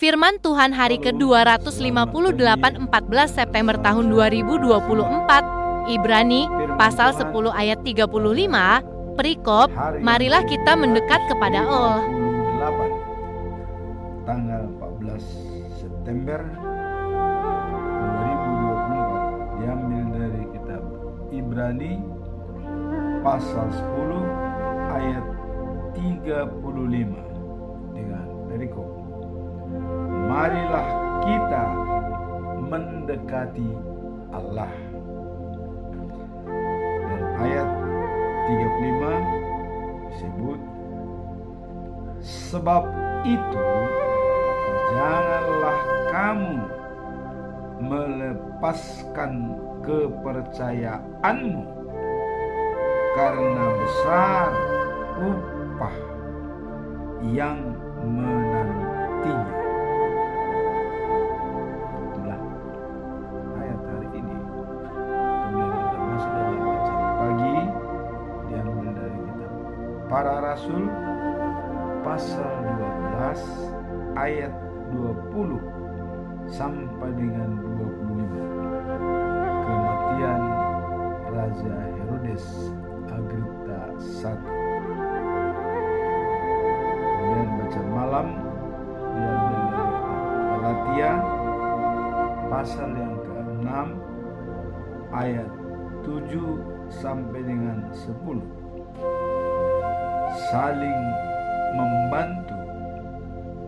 Firman Tuhan hari ke-258 14 September tahun 2024, Ibrani pasal 10 ayat 35, perikop, marilah kita mendekat kepada Allah. Tanggal 14 September 2024 diambil dari kitab Ibrani pasal 10 ayat 35 dengan perikop, marilah kita mendekati Allah. Dan ayat 35 disebut, sebab itu janganlah kamu melepaskan kepercayaanmu, karena besar upah yang menantinya. Itulah ayat hari ini. Kemudian kita masuk dalam bacaan pagi, diambil dari kitab Para Rasul pasal 12 ayat 20 sampai dengan 25. Kematian Raja Herodes Agripa I. Kemudian bacaan malam diambil dari Galatia pasal yang ke-6 ayat 7 sampai dengan 10. Saling membantu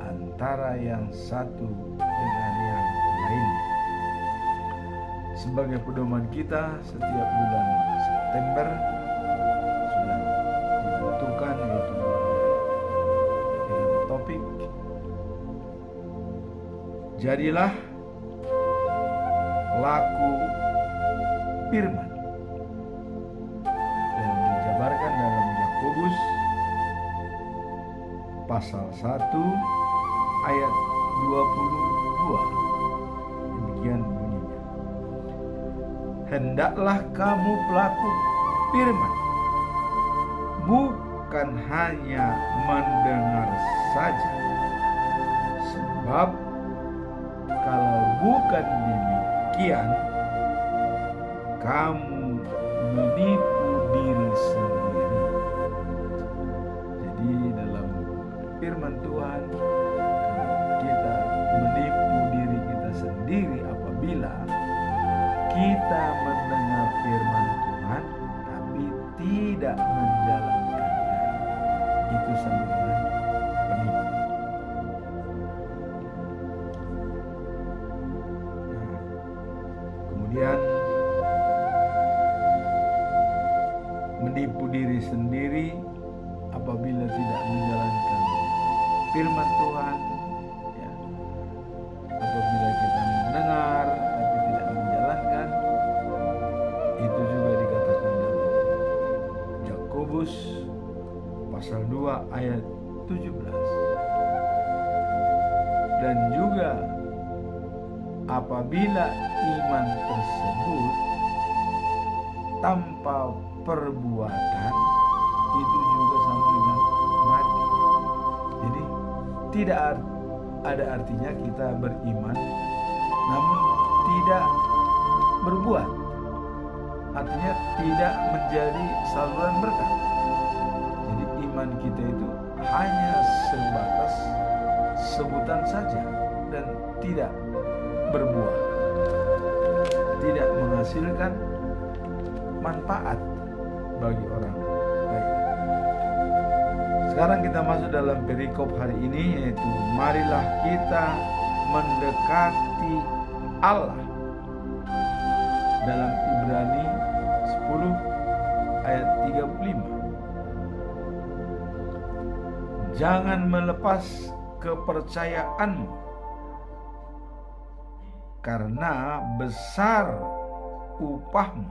antara yang satu dengan yang lainnya. Sebagai pedoman kita setiap bulan September sudah ditentukan, yaitu dengan topik jadilah laku firman, dan dijabarkan dalam Yakobus pasal 1 ayat 22. Demikian bunyinya, hendaklah kamu pelaku firman, bukan hanya mendengar saja, sebab kalau bukan demikian, kamu menipu diri sendiri. Jadi dalam firman Tuhan, kita menipu diri kita sendiri apabila kita mendengar firman Tuhan tapi tidak menjalankannya. Itu sama dengan penipu. Kemudian menipu diri sendiri apabila tidak menjalankan firman Tuhan, ya. Apabila kita mendengar tapi tidak menjalankan, itu juga dikatakan dalam Yakobus pasal 2 ayat 17. Dan juga apabila iman tersebut tanpa perbuatan, itu juga sama dengan mati. Jadi tidak ada artinya kita beriman namun tidak berbuat, artinya tidak menjadi saluran berkat. Jadi iman kita itu hanya sebatas sebutan saja dan tidak berbuah, tidak menghasilkan manfaat bagi orang lain. Sekarang kita masuk dalam perikop hari ini, yaitu marilah kita mendekati Allah, dalam Ibrani 10 ayat 35. Jangan melepas kepercayaanmu, karena besar upahmu.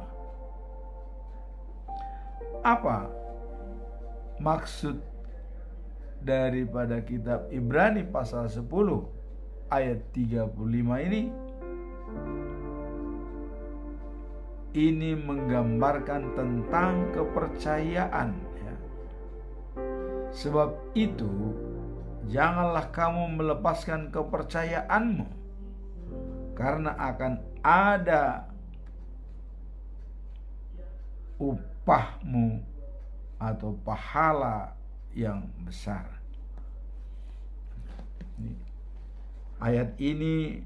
Apa maksud daripada kitab Ibrani pasal 10 ayat 35 ini? Ini menggambarkan tentang kepercayaan, ya. Sebab itu janganlah kamu melepaskan kepercayaanmu, karena akan ada upahmu atau pahala yang besar. Ayat ini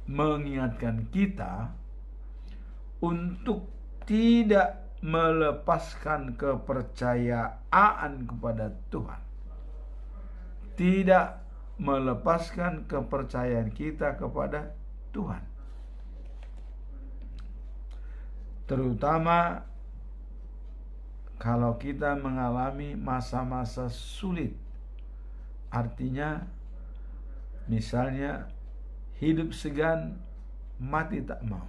mengingatkan kita untuk tidak melepaskan kepercayaan kepada Tuhan, tidak melepaskan kepercayaan kita kepada Tuhan, terutama kalau kita mengalami masa-masa sulit. Artinya misalnya hidup segan, mati tak mau,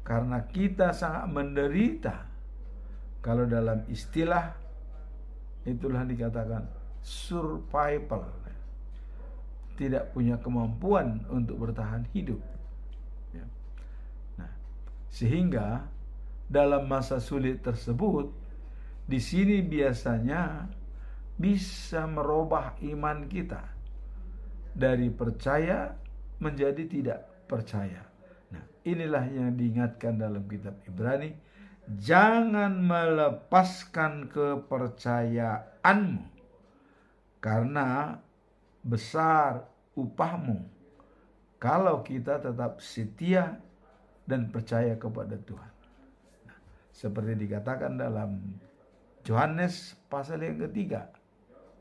karena kita sangat menderita. Kalau dalam istilah itulah dikatakan survival, tidak punya kemampuan untuk bertahan hidup. Nah, sehingga dalam masa sulit tersebut, di sini biasanya bisa merubah iman kita dari percaya menjadi tidak percaya. Nah, inilah yang diingatkan dalam kitab Ibrani, jangan melepaskan kepercayaanmu, karena besar upahmu kalau kita tetap setia dan percaya kepada Tuhan. Nah, seperti dikatakan dalam Yohanes pasal yang ketiga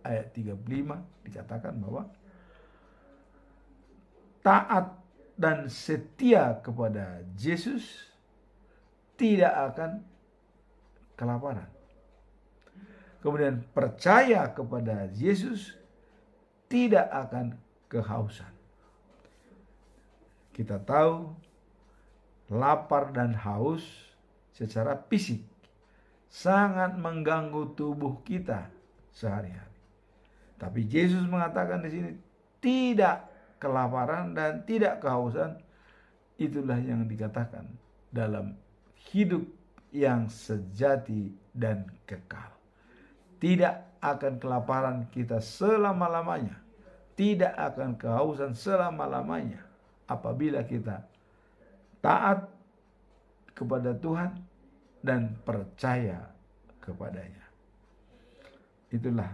ayat 35, dikatakan bahwa taat dan setia kepada Yesus tidak akan kelaparan. Kemudian percaya kepada Yesus tidak akan kehausan. Kita tahu lapar dan haus secara fisik sangat mengganggu tubuh kita sehari-hari. Tapi Yesus mengatakan di sini tidak kelaparan dan tidak kehausan. Itulah yang dikatakan dalam hidup yang sejati dan kekal. Tidak akan kelaparan kita selama-lamanya, tidak akan kehausan selama-lamanya apabila kita taat kepada Tuhan dan percaya kepadanya. Itulah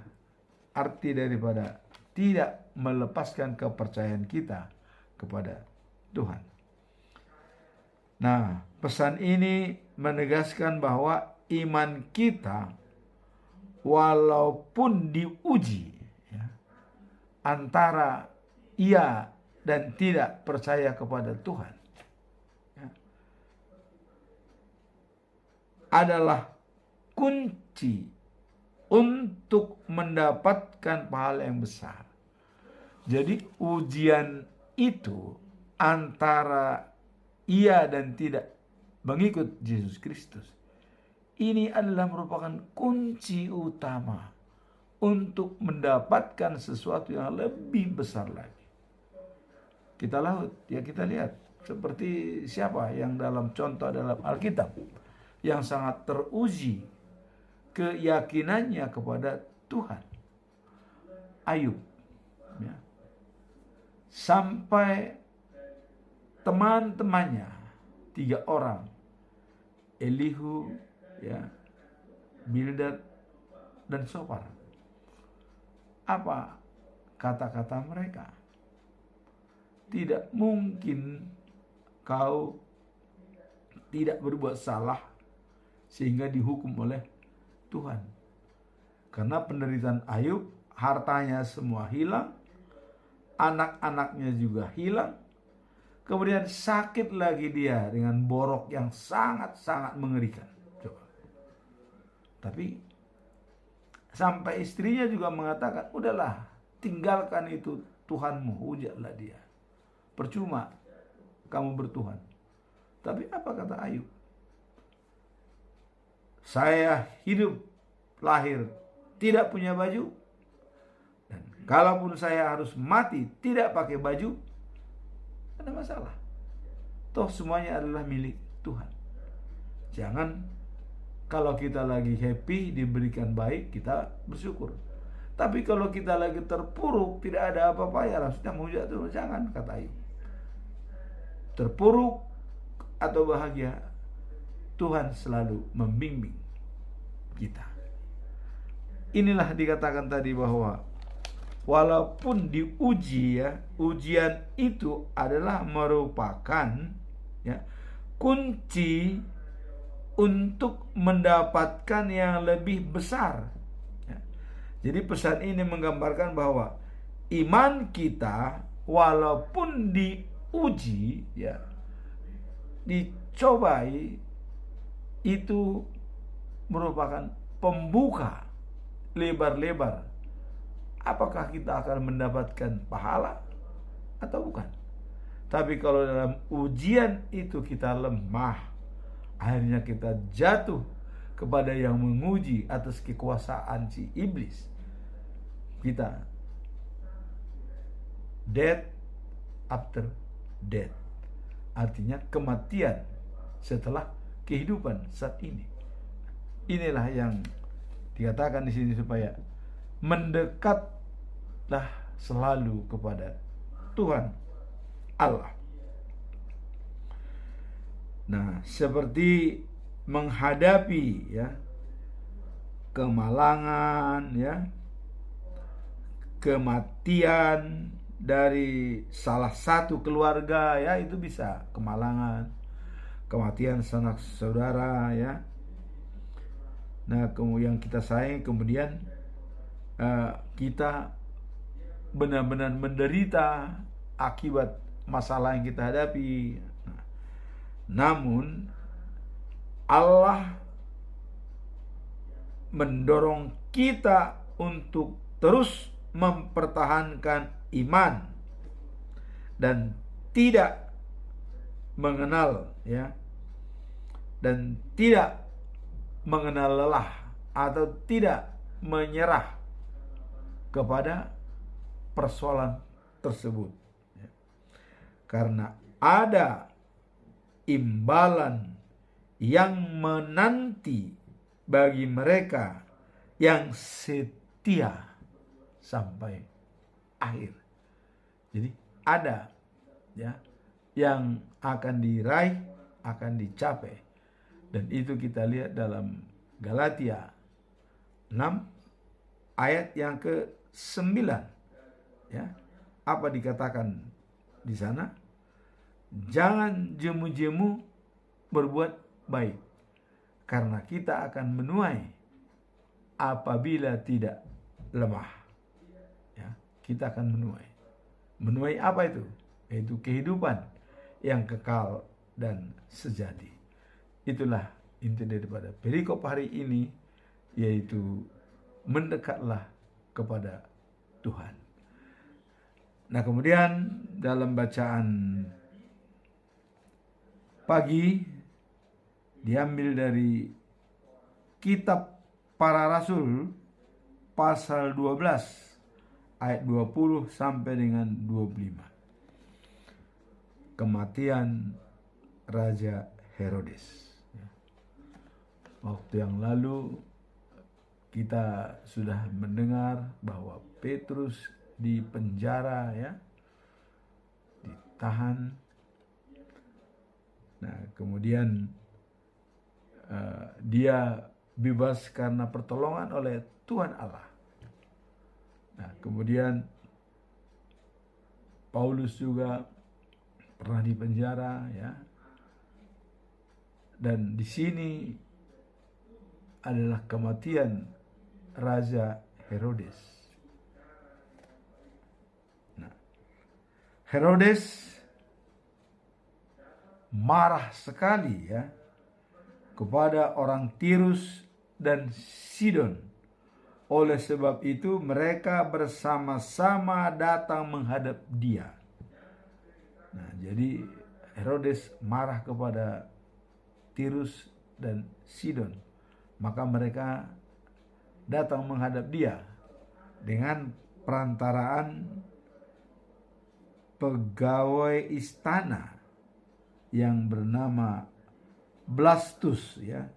arti daripada tidak melepaskan kepercayaan kita kepada Tuhan. Nah, pesan ini menegaskan bahwa iman kita walaupun diuji antara iya dan tidak percaya kepada Tuhan adalah kunci untuk mendapatkan pahala yang besar. Jadi ujian itu antara iya dan tidak mengikut Yesus Kristus, ini adalah merupakan kunci utama untuk mendapatkan sesuatu yang lebih besar lagi. Kita lihat seperti siapa yang dalam contoh dalam Alkitab yang sangat teruji keyakinannya kepada Tuhan. Ayub, sampai teman-temannya 3 orang, Elihu, Bildad dan Sofar, apa kata-kata mereka? Tidak mungkin kau tidak berbuat salah sehingga dihukum oleh Tuhan. Karena penderitaan Ayub, hartanya semua hilang, anak-anaknya juga hilang, kemudian sakit lagi dia dengan borok yang sangat-sangat mengerikan. Coba. Tapi sampai istrinya juga mengatakan, udahlah, tinggalkan itu Tuhanmu, hujatlah dia. Percuma kamu bertuhan. Tapi apa kata Ayub? Saya hidup lahir tidak punya baju, dan kalaupun saya harus mati tidak pakai baju, ada masalah. Toh semuanya adalah milik Tuhan. Jangan kalau kita lagi happy diberikan baik kita bersyukur. Tapi kalau kita lagi terpuruk, tidak ada apa-apa, ya maksudnya menghujat Tuhan. Jangan, kata Ayub. Terpuruk atau bahagia, Tuhan selalu membimbing kita. Inilah dikatakan tadi bahwa walaupun diuji, ya, ujian itu adalah merupakan, ya, kunci untuk mendapatkan yang lebih besar. Ya. Jadi pesan ini menggambarkan bahwa iman kita walaupun diuji, ya, dicobai, itu merupakan pembuka lebar-lebar. Apakah kita akan mendapatkan pahala atau bukan? Tapi kalau dalam ujian itu kita lemah, akhirnya kita jatuh kepada yang menguji atas kekuasaan si iblis. Kita death after death, artinya kematian setelah kehidupan saat ini. Inilah yang dikatakan di sini, supaya mendekatlah selalu kepada Tuhan Allah. Nah, seperti menghadapi, ya, kemalangan, ya, kematian dari salah satu keluarga, ya, itu bisa kemalangan, kematian sanak saudara, ya. Nah, kemudian kita sayang, kemudian kita benar-benar menderita akibat masalah yang kita hadapi. Namun Allah mendorong kita untuk terus mempertahankan iman dan tidak mengenal, ya, dan tidak mengenal lelah atau tidak menyerah kepada persoalan tersebut, ya. Karena ada imbalan yang menanti bagi mereka yang setia sampai akhir. Jadi ada, ya, yang akan diraih, akan dicapai. Dan itu kita lihat dalam Galatia 6 ayat yang ke-9, ya. Apa dikatakan di sana? Jangan jemu-jemu berbuat baik, karena kita akan menuai apabila tidak lemah. Ya, kita akan menuai. Menuai apa itu? Yaitu kehidupan yang kekal dan sejati. Itulah inti daripada perikop hari ini, yaitu mendekatlah kepada Tuhan. Nah, kemudian dalam bacaan pagi diambil dari Kitab Para Rasul pasal 12 ayat 20 sampai dengan 25. Kematian Raja Herodes. Waktu yang lalu kita sudah mendengar bahwa Petrus di penjara, ya, ditahan. Nah, kemudian dia bebas karena pertolongan oleh Tuhan Allah. Nah, kemudian Paulus juga pernah di penjara, ya. Dan di sini adalah kematian Raja Herodes. Nah, Herodes marah sekali, ya, kepada orang Tirus dan Sidon. Oleh sebab itu mereka bersama-sama datang menghadap dia. Nah, jadi Herodes marah kepada Tirus dan Sidon. Maka mereka datang menghadap dia dengan perantaraan pegawai istana yang bernama Blastus, ya,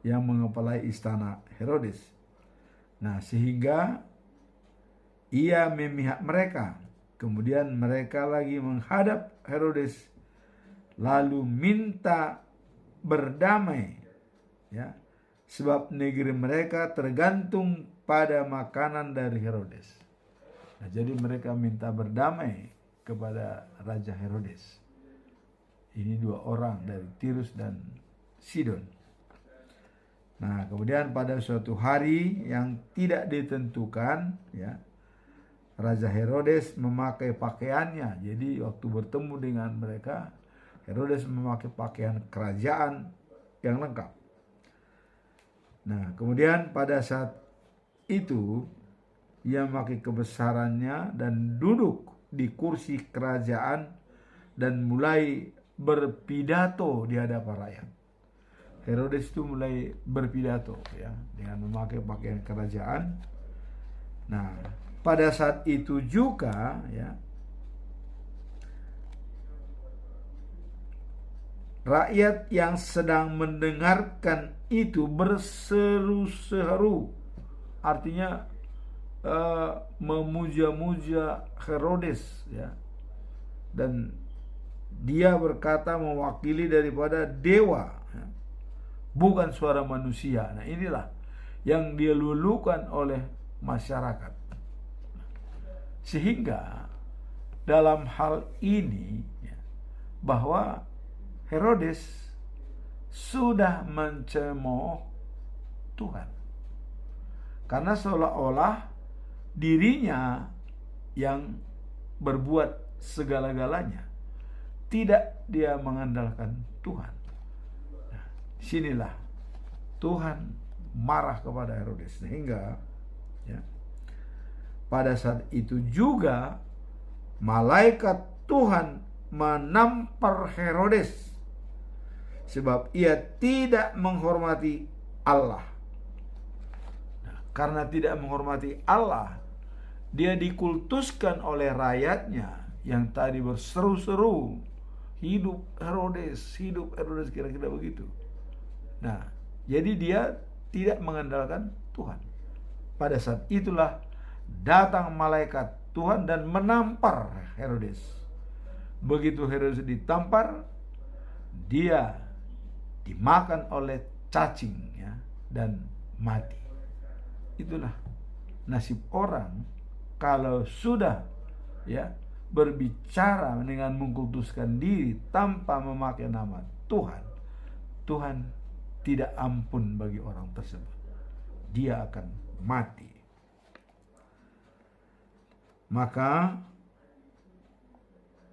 yang mengepalai istana Herodes. Nah, sehingga ia memihak mereka. Kemudian mereka lagi menghadap Herodes lalu minta berdamai, ya, sebab negeri mereka tergantung pada makanan dari Herodes. Nah, jadi mereka minta berdamai kepada Raja Herodes. Ini dua orang dari Tirus dan Sidon. Nah, kemudian pada suatu hari yang tidak ditentukan, ya, Raja Herodes memakai pakaiannya. Jadi waktu bertemu dengan mereka, Herodes memakai pakaian kerajaan yang lengkap. Nah, kemudian pada saat itu ia memakai kebesarannya dan duduk di kursi kerajaan dan mulai berpidato di hadapan rakyat. Herodes itu mulai berpidato, ya, dengan memakai pakaian kerajaan. Nah, pada saat itu juga, ya, rakyat yang sedang mendengarkan itu berseru-seru, artinya memuja-muja Herodes, ya, dan dia berkata mewakili daripada dewa, ya, bukan suara manusia. Nah, inilah yang dilulukan oleh masyarakat, sehingga dalam hal ini, ya, bahwa Herodes sudah mencemooh Tuhan, karena seolah-olah dirinya yang berbuat segala-galanya, tidak dia mengandalkan Tuhan. Nah, sinilah Tuhan marah kepada Herodes, sehingga, ya, pada saat itu juga malaikat Tuhan menampar Herodes sebab ia tidak menghormati Allah. Nah, karena tidak menghormati Allah, dia dikultuskan oleh rakyatnya yang tadi berseru-seru, hidup Herodes, kira-kira begitu. Nah, jadi dia tidak mengandalkan Tuhan. Pada saat itulah datang malaikat Tuhan dan menampar Herodes. Begitu Herodes ditampar, dia dimakan oleh cacing, ya, dan mati. Itulah nasib orang kalau sudah, ya, berbicara dengan mengkultuskan diri tanpa memakai nama Tuhan. Tuhan tidak ampun bagi orang tersebut. Dia akan mati. Maka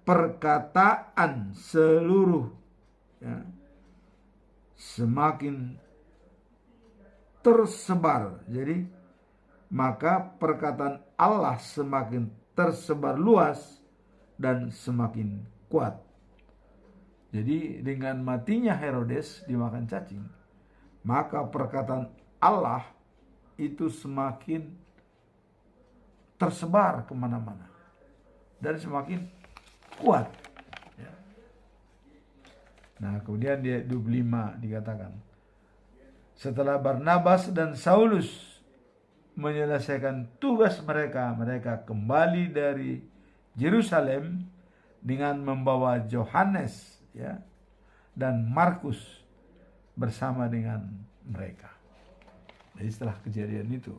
perkataan seluruh, ya, semakin tersebar. Jadi maka perkataan Allah semakin tersebar luas dan semakin kuat. Jadi dengan matinya Herodes dimakan cacing, maka perkataan Allah itu semakin tersebar kemana-mana dan semakin kuat. Nah, kemudian di 25 dikatakan, setelah Barnabas dan Saulus menyelesaikan tugas mereka, mereka kembali dari Yerusalem dengan membawa Yohanes, ya, dan Markus bersama dengan mereka. Jadi setelah kejadian itu,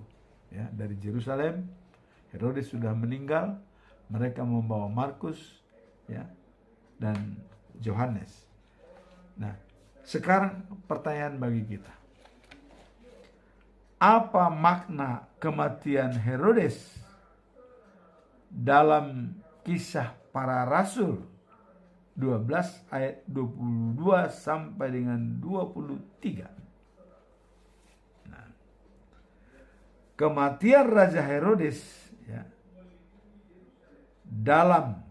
ya, dari Yerusalem, Herodes sudah meninggal, mereka membawa Markus, ya, dan Yohanes. Nah, sekarang pertanyaan bagi kita. Apa makna kematian Herodes dalam Kisah Para Rasul 12 ayat 22 sampai dengan 23? Nah, kematian Raja Herodes, ya, dalam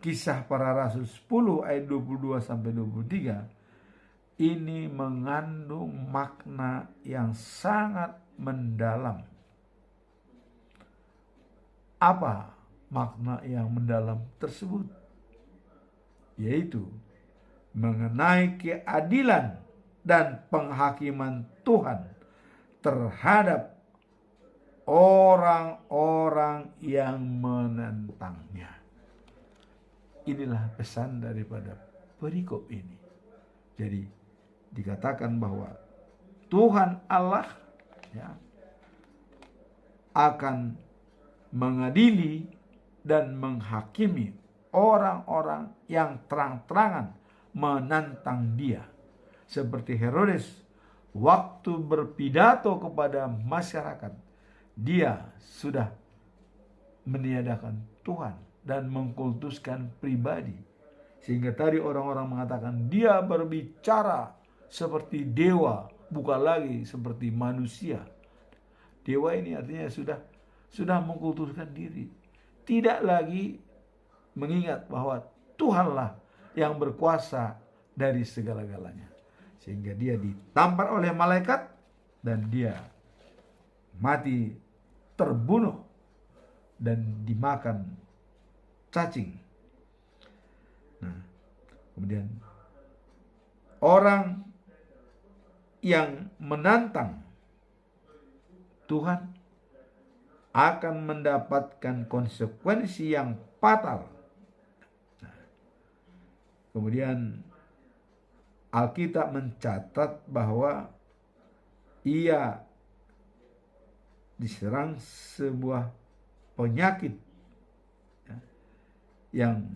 Kisah Para Rasul 10 ayat 22 sampai 23 ini mengandung makna yang sangat mendalam. Apa makna yang mendalam tersebut? Yaitu mengenai keadilan dan penghakiman Tuhan terhadap orang-orang yang menentangnya. Inilah pesan daripada perikop ini. Jadi dikatakan bahwa Tuhan Allah ya, akan mengadili dan menghakimi orang-orang yang terang-terangan menantang dia. Seperti Herodes waktu berpidato kepada masyarakat, dia sudah meniadakan Tuhan dan mengkultuskan pribadi. Sehingga tadi orang-orang mengatakan dia berbicara seperti dewa, bukan lagi seperti manusia. Dewa ini artinya sudah mengkultuskan diri. Tidak lagi mengingat bahwa Tuhanlah yang berkuasa dari segala-galanya. Sehingga dia ditampar oleh malaikat dan dia mati terbunuh dan dimakan cacing. Nah, kemudian orang yang menantang Tuhan akan mendapatkan konsekuensi yang fatal. Nah, kemudian Alkitab mencatat bahwa ia diserang sebuah penyakit ya, yang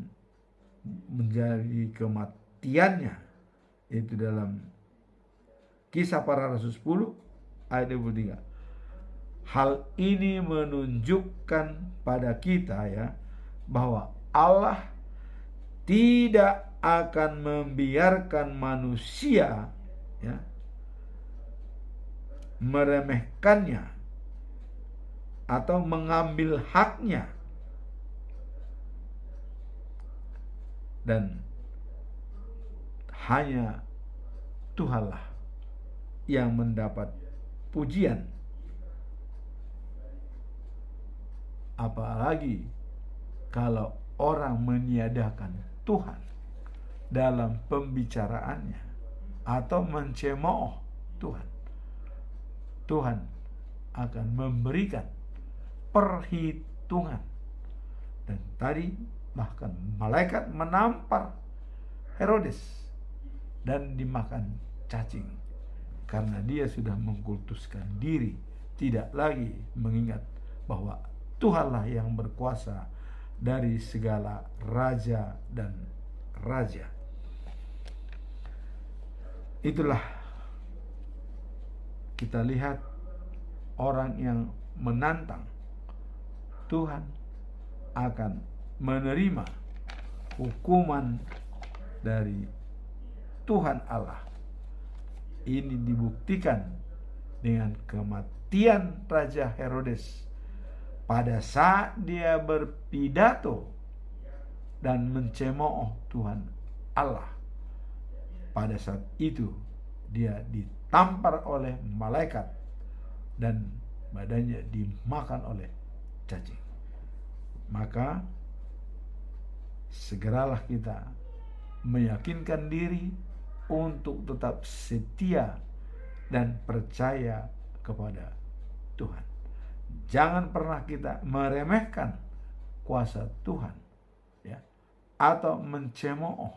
menjadi kematiannya, yaitu dalam Kisah Para Rasul 10 ayat 23. Hal ini menunjukkan pada kita ya bahwa Allah tidak akan membiarkan manusia ya meremehkannya atau mengambil haknya, dan hanya Tuhanlah yang mendapat pujian. Apalagi kalau orang meniadakan Tuhan dalam pembicaraannya atau mencemooh Tuhan, Tuhan akan memberikan perhitungan. Dan tadi bahkan malaikat menampar Herodes dan dimakan cacing karena dia sudah mengkultuskan diri, tidak lagi mengingat bahwa Tuhanlah yang berkuasa dari segala raja dan raja. Itulah kita lihat orang yang menantang Tuhan akan menerima hukuman dari Tuhan Allah. Ini dibuktikan dengan kematian Raja Herodes pada saat dia berpidato dan mencemooh Tuhan Allah. Pada saat itu dia ditampar oleh malaikat dan badannya dimakan oleh cacing. Maka segeralah kita meyakinkan diri untuk tetap setia dan percaya kepada Tuhan. Jangan pernah kita meremehkan kuasa Tuhan ya, atau mencemooh.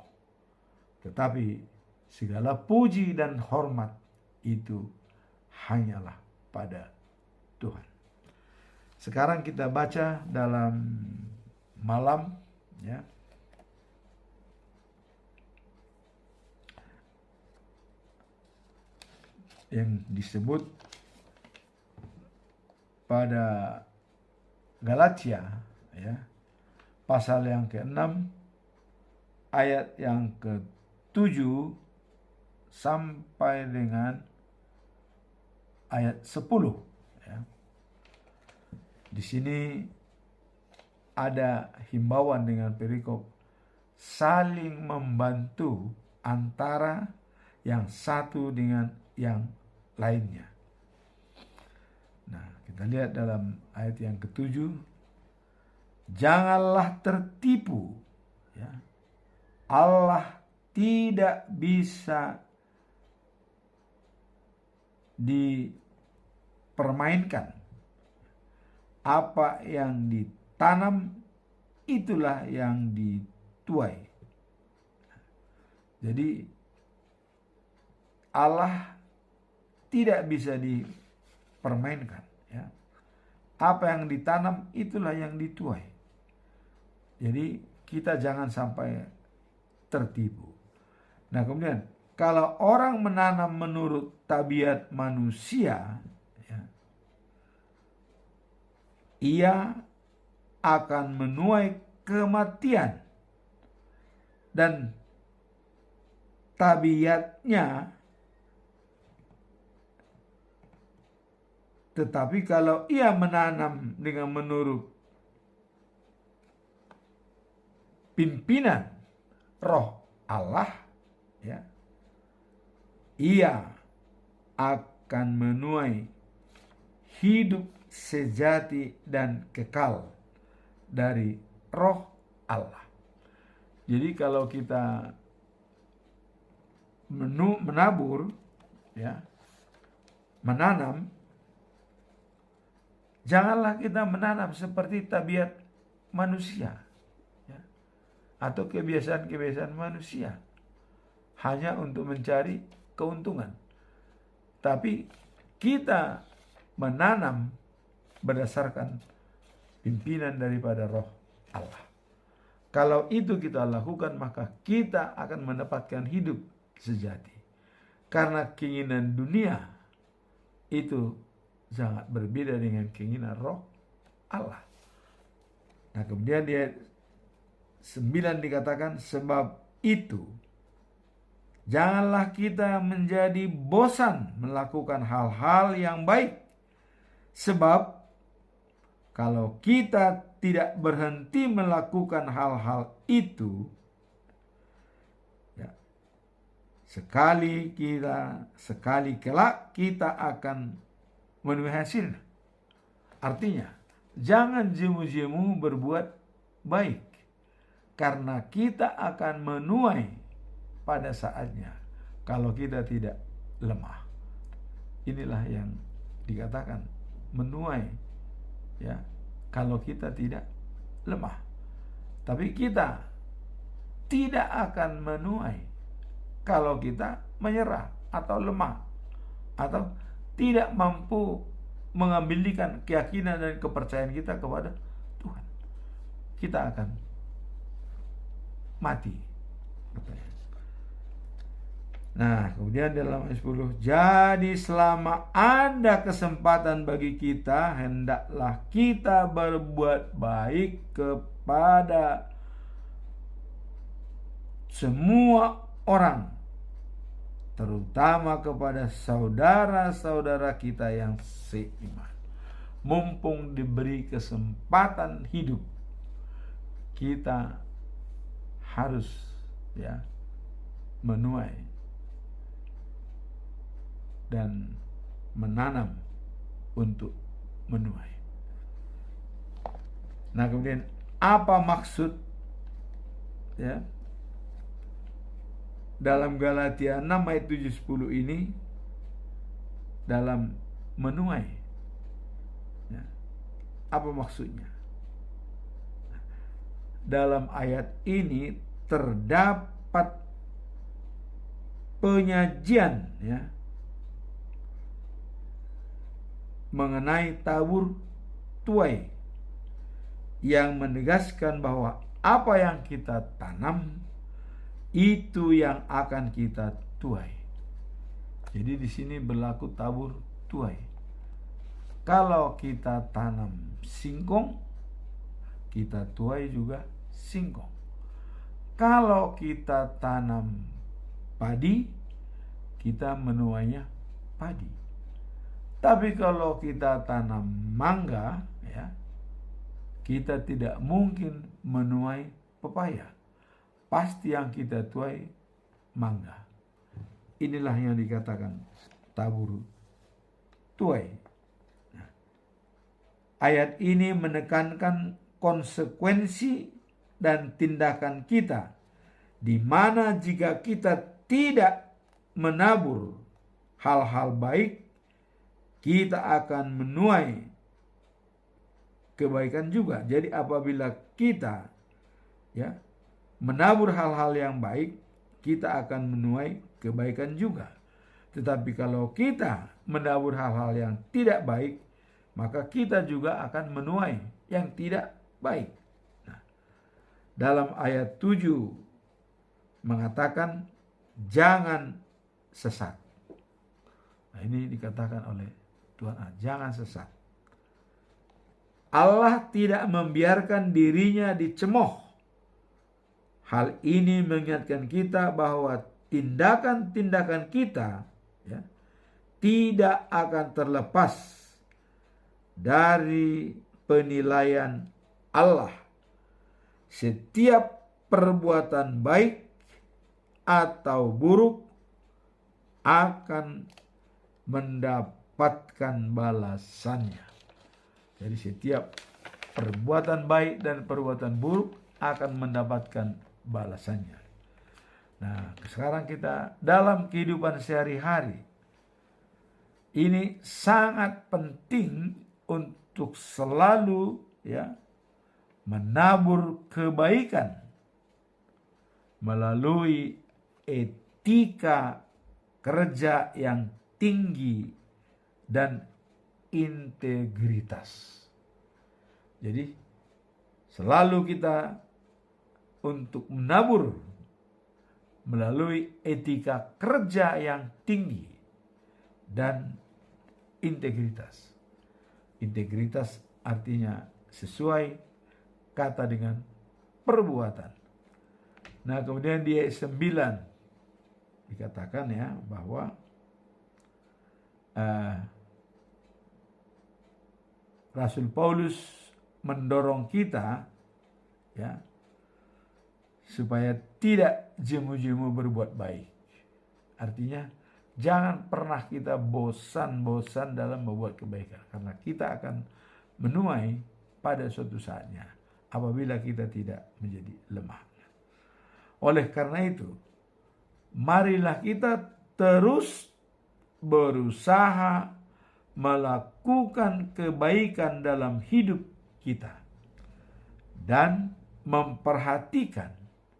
Tetapi segala puji dan hormat itu hanyalah pada Tuhan. Sekarang kita baca dalam malam ya, yang disebut pada Galatia ya, pasal yang ke-6 ayat yang ke-7 sampai dengan ayat 10 ya. Di sini ada himbauan dengan perikop saling membantu antara yang satu dengan yang lainnya. Nah, kita lihat dalam ayat yang ke-7, janganlah tertipu ya. Allah tidak bisa dipermainkan. Apa yang ditanam itulah yang dituai. Jadi Allah tidak bisa dipermainkan, ya. Apa yang ditanam itulah yang dituai. Jadi kita jangan sampai tertipu. Nah, kemudian kalau orang menanam menurut tabiat manusia, ya, ia akan menuai kematian, dan tabiatnya. Tetapi kalau ia menanam dengan menurut pimpinan Roh Allah, ya, ia akan menuai hidup sejati dan kekal dari Roh Allah. Jadi kalau kita menabur, ya, menanam, janganlah kita menanam seperti tabiat manusia, ya, atau kebiasaan-kebiasaan manusia hanya untuk mencari keuntungan. Tapi kita menanam berdasarkan pimpinan daripada Roh Allah. Kalau itu kita lakukan, maka kita akan mendapatkan hidup sejati. Karena keinginan dunia itu sangat berbeda dengan keinginan Roh Allah. Nah, kemudian dia 9 dikatakan, sebab itu janganlah kita menjadi bosan melakukan hal-hal yang baik. Sebab kalau kita tidak berhenti melakukan hal-hal itu, ya, sekali kelak kita akan menuai hasil. Artinya, jangan jemu-jemu berbuat baik, karena kita akan menuai pada saatnya kalau kita tidak lemah. Inilah yang dikatakan menuai, ya, kalau kita tidak lemah. Tapi kita tidak akan menuai kalau kita menyerah atau lemah, atau tidak mampu mengambilkan keyakinan dan kepercayaan kita kepada Tuhan. Kita akan mati. Nah, kemudian dalam ayat 10, jadi selama ada kesempatan bagi kita, hendaklah kita berbuat baik kepada semua orang, terutama kepada saudara-saudara kita yang seiman. Mumpung diberi kesempatan hidup, kita harus, ya, menuai dan menanam untuk menuai. Nah, kemudian apa maksud, ya, dalam Galatia 6 ayat 7-10 ini dalam menuai, ya, apa maksudnya? Dalam ayat ini terdapat penyajian, ya, mengenai tabur tuai yang menegaskan bahwa apa yang kita tanam itu yang akan kita tuai. Jadi di sini berlaku tabur tuai. Kalau kita tanam singkong, kita tuai juga singkong. Kalau kita tanam padi, kita menuainya padi. Tapi kalau kita tanam mangga, ya, kita tidak mungkin menuai pepaya. Pasti yang kita tuai mangga. Inilah yang dikatakan tabur tuai. Nah, ayat ini menekankan konsekuensi dan tindakan kita, di mana jika kita tidak menabur hal-hal baik, kita akan menuai kebaikan juga. Jadi apabila kita ya menabur hal-hal yang baik, kita akan menuai kebaikan juga. Tetapi kalau kita menabur hal-hal yang tidak baik, maka kita juga akan menuai yang tidak baik. Nah, dalam ayat 7 mengatakan jangan sesat. Nah, ini dikatakan oleh Tuhan, jangan sesat. Allah tidak membiarkan dirinya dicemooh. Hal ini mengingatkan kita bahwa tindakan-tindakan kita ya, tidak akan terlepas dari penilaian Allah. Setiap perbuatan baik atau buruk akan mendapatkan balasannya. Jadi setiap perbuatan baik dan perbuatan buruk akan mendapatkan balasannya. Nah, sekarang kita dalam kehidupan sehari-hari ini sangat penting untuk selalu ya menabur kebaikan melalui etika kerja yang tinggi dan integritas. Jadi selalu kita untuk menabur melalui etika kerja yang tinggi dan integritas. Integritas artinya sesuai kata dengan perbuatan. Nah, kemudian di ayat 9 dikatakan ya bahwa Rasul Paulus mendorong kita ya supaya tidak jemu-jemu berbuat baik. Artinya jangan pernah kita bosan-bosan dalam membuat kebaikan, karena kita akan menuai pada suatu saatnya apabila kita tidak menjadi lemah. Oleh karena itu, marilah kita terus berusaha melakukan kebaikan dalam hidup kita dan memperhatikan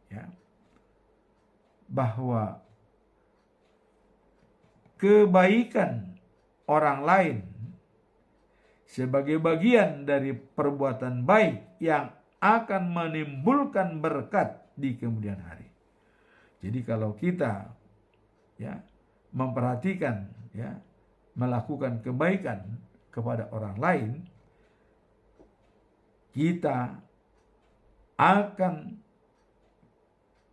ya bahwa kebaikan orang lain sebagai bagian dari perbuatan baik yang akan menimbulkan berkat di kemudian hari. Jadi kalau kita ya memperhatikan ya melakukan kebaikan kepada orang lain, kita akan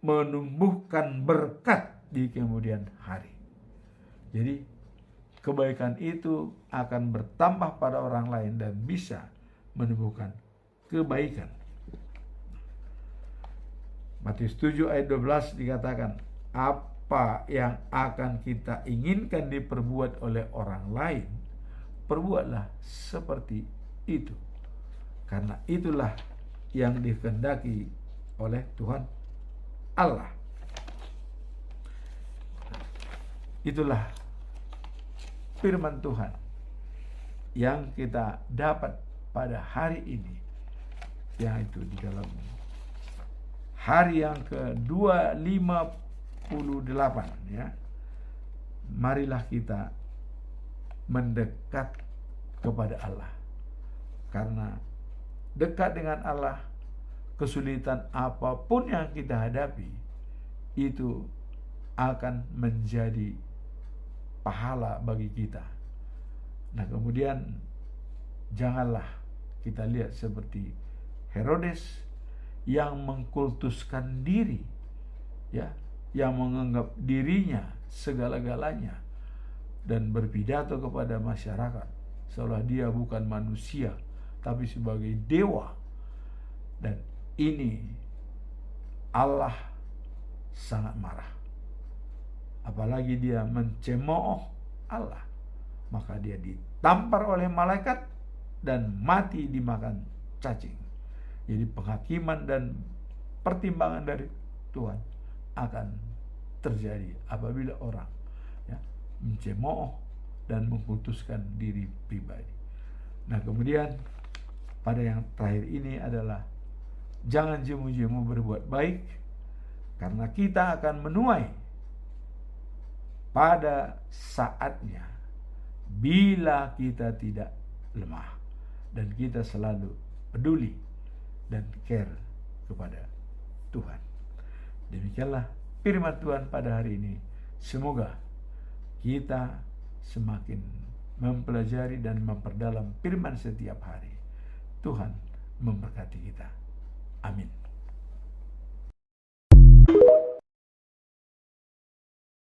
menumbuhkan berkat di kemudian hari. Jadi kebaikan itu akan bertambah pada orang lain dan bisa menumbuhkan kebaikan. Matius 7 ayat 12 dikatakan, apa yang akan kita inginkan diperbuat oleh orang lain, perbuatlah seperti itu. Karena itulah yang dikehendaki oleh Tuhan Allah. Itulah firman Tuhan yang kita dapat pada hari ini, yaitu di dalam hari yang ke-258 ya. Marilah kita mendekat kepada Allah. Karena dekat dengan Allah, kesulitan apapun yang kita hadapi itu akan menjadi pahala bagi kita. Nah, kemudian janganlah kita lihat seperti Herodes yang mengkultuskan diri, ya, yang menganggap dirinya segala-galanya dan berpidato kepada masyarakat seolah dia bukan manusia tapi sebagai dewa. Dan ini Allah sangat marah. Apalagi dia mencemooh Allah, maka dia ditampar oleh malaikat dan mati dimakan cacing. Jadi penghakiman dan pertimbangan dari Tuhan akan terjadi apabila orang ya, mencemooh dan mengkultuskan diri pribadi. Nah, kemudian pada yang terakhir ini adalah jangan jemu-jemu berbuat baik, karena kita akan menuai pada saatnya bila kita tidak lemah dan kita selalu peduli dan care kepada Tuhan. Demikianlah firman Tuhan pada hari ini. Semoga kita semakin mempelajari dan memperdalam firman setiap hari. Tuhan memberkati kita. Amin.